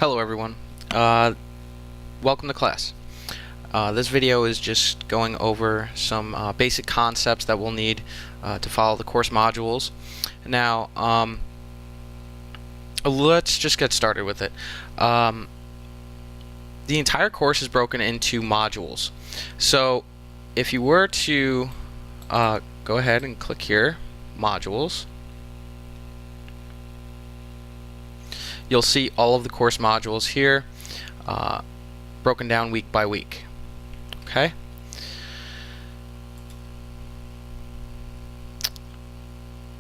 Hello everyone, welcome to class. This video is just going over some basic concepts that we'll need to follow the course modules. Now, let's just get started with it. The entire course is broken into modules. So if you were to go ahead and click here, modules, you'll see all of the course modules here, broken down week by week. Okay?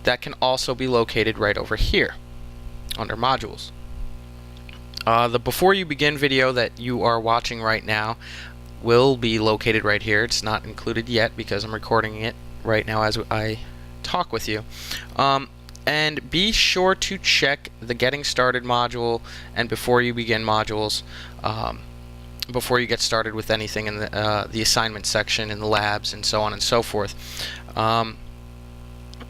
That can also be located right over here under modules. The Before You Begin video that you are watching right now will be located right here. It's not included yet because I'm recording it right now as I talk with you. And be sure to check the Getting Started module and Before You Begin modules before you get started with anything in the assignment section, in the labs, and so on and so forth. And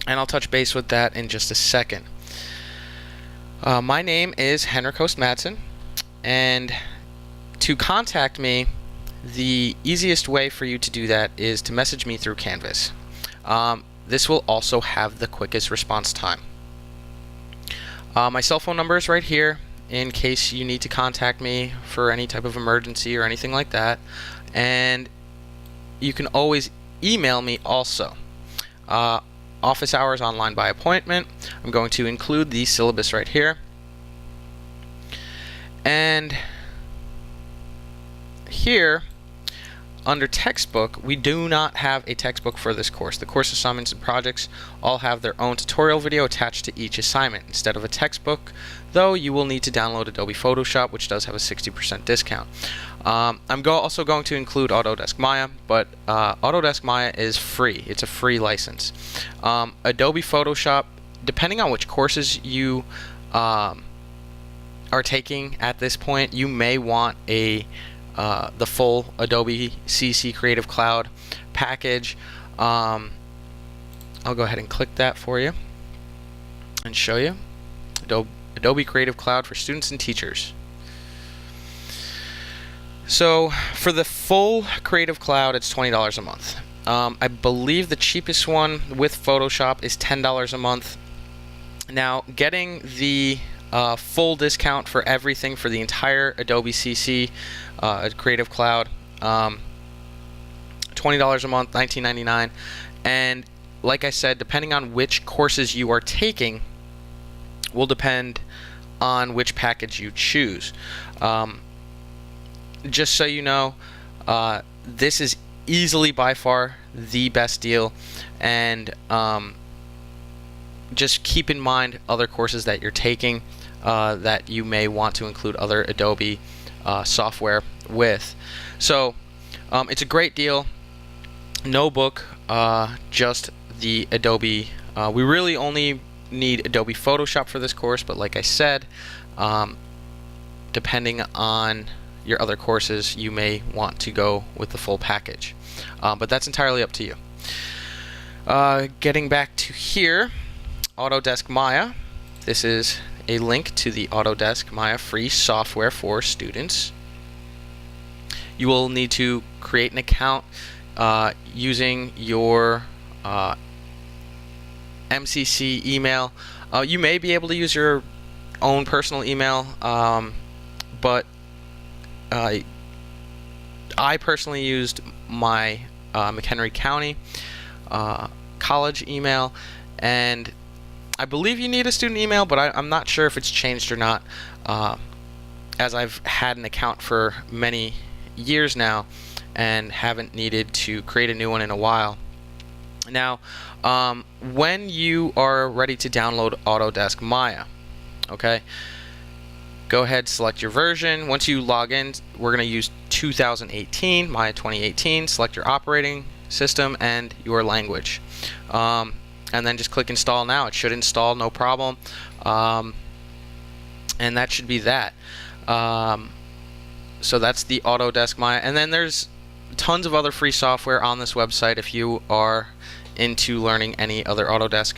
I'll touch base with that in just a second. My name is Host-Madsen, and to contact me, the easiest way for you to do that is to message me through Canvas. This will also have the quickest response time. My cell phone number is right here in case you need to contact me for any type of emergency or anything like that. And you can always email me also. Office hours, online by appointment. I'm going to include the syllabus right here. And here, under textbook, we do not have a textbook for this course. The course assignments and projects all have their own tutorial video attached to each assignment instead of a textbook, though you will need to download Adobe Photoshop, which does have a 60% discount. I'm also going to include Autodesk Maya, but Autodesk Maya is free. It's a free license. Adobe Photoshop, depending on which courses you are taking at this point, you may want the full Adobe CC Creative Cloud package. I'll go ahead and click that for you and show you. Adobe Creative Cloud for students and teachers. So for the full Creative Cloud, it's $20 a month. I believe the cheapest one with Photoshop is $10 a month. Now, getting the full discount for everything for the entire Adobe CC Creative Cloud, $20 a month, $19.99. And like I said, depending on which courses you are taking will depend on which package you choose. Just so you know, this is easily by far the best deal, and just keep in mind other courses that you're taking that you may want to include other Adobe software with. So it's a great deal. No book, just the Adobe. We really only need Adobe Photoshop for this course, but like I said, depending on your other courses, you may want to go with the full package. But that's entirely up to you. Getting back to here, Autodesk Maya. This is a link to the Autodesk Maya free software for students. You will need to create an account using your MCC email. You may be able to use your own personal email, but I personally used my McHenry County college email, and I believe you need a student email, but I'm not sure if it's changed or not, as I've had an account for many years now and haven't needed to create a new one in a while. Now, when you are ready to download Autodesk Maya, okay, go ahead, select your version. Once you log in, we're going to use 2018, Maya 2018. Select your operating system and your language. And then just click install now. It should install, no problem. And that should be that. So that's the Autodesk Maya. And then there's tons of other free software on this website if you are into learning any other Autodesk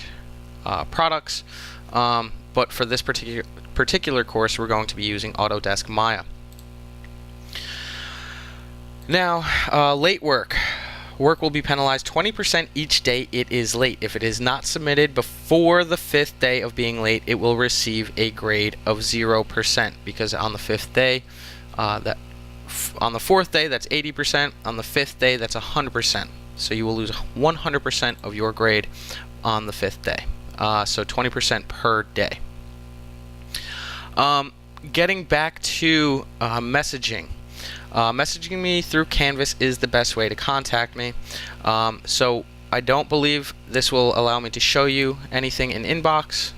products. But for this particular course, we're going to be using Autodesk Maya. Now, late work. Work will be penalized 20% each day it is late. If it is not submitted before the 5th day of being late, it will receive a grade of 0%, because on the 5th day, on the 4th day, that's 80%. On the 5th day, that's 100%. So you will lose 100% of your grade on the 5th day. So 20% per day. Getting back to messaging. Messaging me through Canvas is the best way to contact me. So I don't believe this will allow me to show you anything in inbox.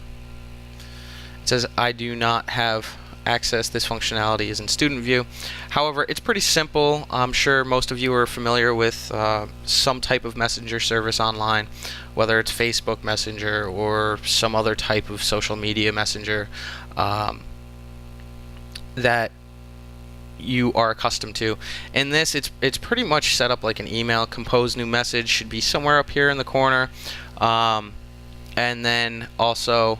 It says I do not have access. This functionality is in student view. However, it's pretty simple. I'm sure most of you are familiar with some type of messenger service online, whether it's Facebook Messenger or some other type of social media messenger that you are accustomed to. In this, it's pretty much set up like an email. Compose new message should be somewhere up here in the corner, and then also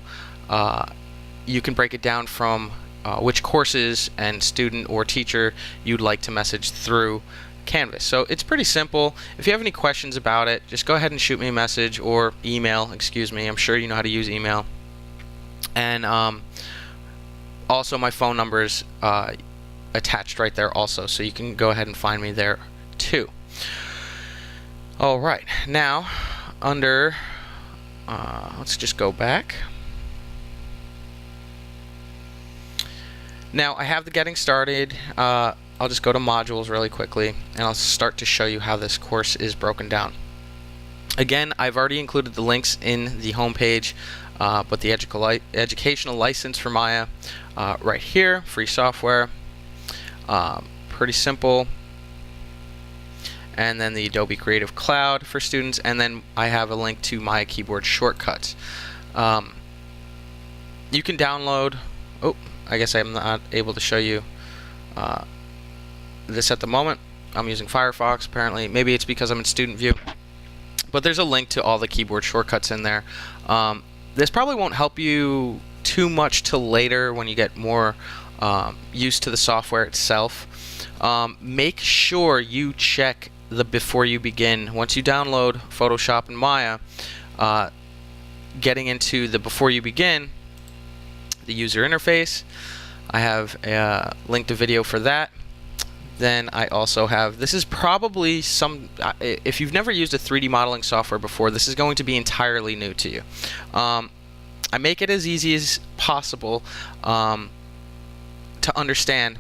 you can break it down from which courses and student or teacher you'd like to message through Canvas. So it's pretty simple. If you have any questions about it, just go ahead and shoot me a message, or email, excuse me. I'm sure you know how to use email. And also my phone number's attached right there also, so you can go ahead and find me there too. Alright, now under let's just go back. Now I have the getting started. I'll just go to modules really quickly, and I'll start to show you how this course is broken down. Again, I've already included the links in the home page, but the educational license for Maya right here, free software. Pretty simple. And then the Adobe Creative Cloud for students, and then I have a link to my keyboard shortcuts. You can download, I guess I'm not able to show you this at the moment. I'm using Firefox apparently. Maybe it's because I'm in student view, but there's a link to all the keyboard shortcuts in there. This probably won't help you too much till later when you get more used to the software itself. Make sure you check the before you begin. Once you download Photoshop and Maya, getting into the before you begin, the user interface, I have linked a video for that. Then I also have, this is probably some, if you've never used a 3D modeling software before, this is going to be entirely new to you. I make it as easy as possible to understand,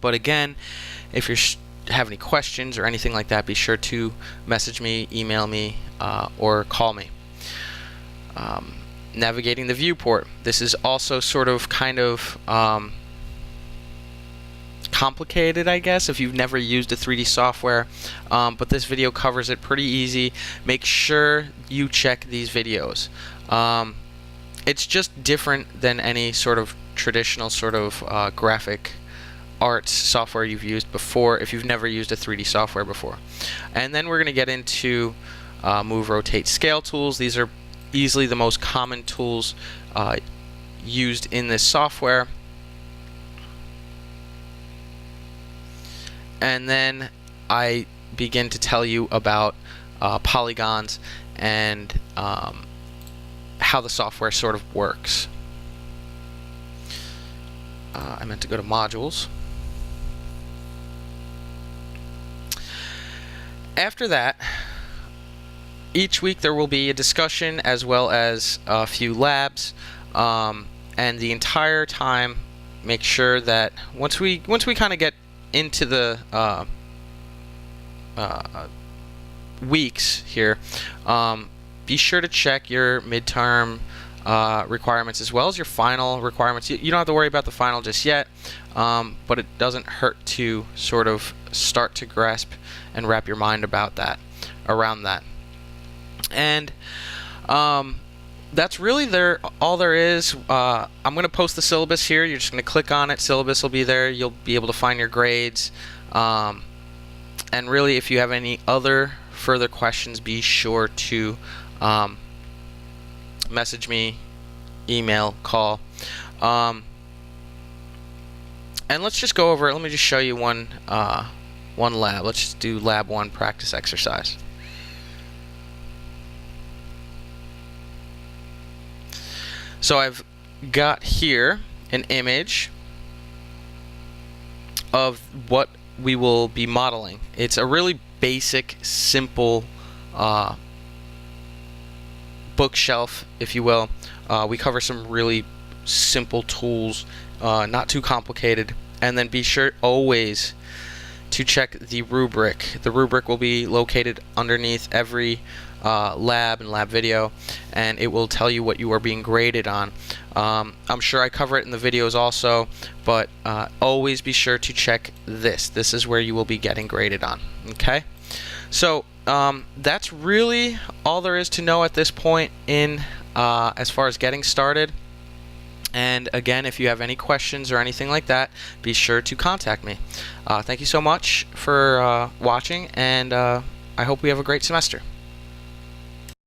but again, if you have any questions or anything like that, be sure to message me, email me, or call me. Navigating the viewport. This is also sort of kind of complicated, I guess, if you've never used a 3D software, but this video covers it pretty easy. Make sure you check these videos. It's just different than any sort of traditional sort of graphic arts software you've used before if you've never used a 3D software before. And then we're going to get into move, rotate, scale tools. These are easily the most common tools used in this software. And then I begin to tell you about polygons and how the software sort of works. I meant to go to modules. After that, each week there will be a discussion as well as a few labs, and the entire time make sure that once we kind of get into the weeks here, be sure to check your midterm requirements as well as your final requirements. You don't have to worry about the final just yet, but it doesn't hurt to sort of start to grasp and wrap your mind about that, around that. And that's really all there is. I'm going to post the syllabus here. You're just going to click on it. Syllabus will be there. You'll be able to find your grades. And really, if you have any other further questions, be sure to message me, email, call. And let's just go over it. Let me just show you one lab. Let's just do lab 1 practice exercise. So I've got here an image of what we will be modeling. It's a really basic, simple bookshelf, if you will. We cover some really simple tools, not too complicated. And then be sure always to check the rubric. The rubric will be located underneath every lab and lab video, and it will tell you what you are being graded on. I'm sure I cover it in the videos also, but always be sure to check this. This is where you will be getting graded on. Okay? So that's really all there is to know at this point in as far as getting started. And again, if you have any questions or anything like that, be sure to contact me. Thank you so much for watching, and I hope we have a great semester.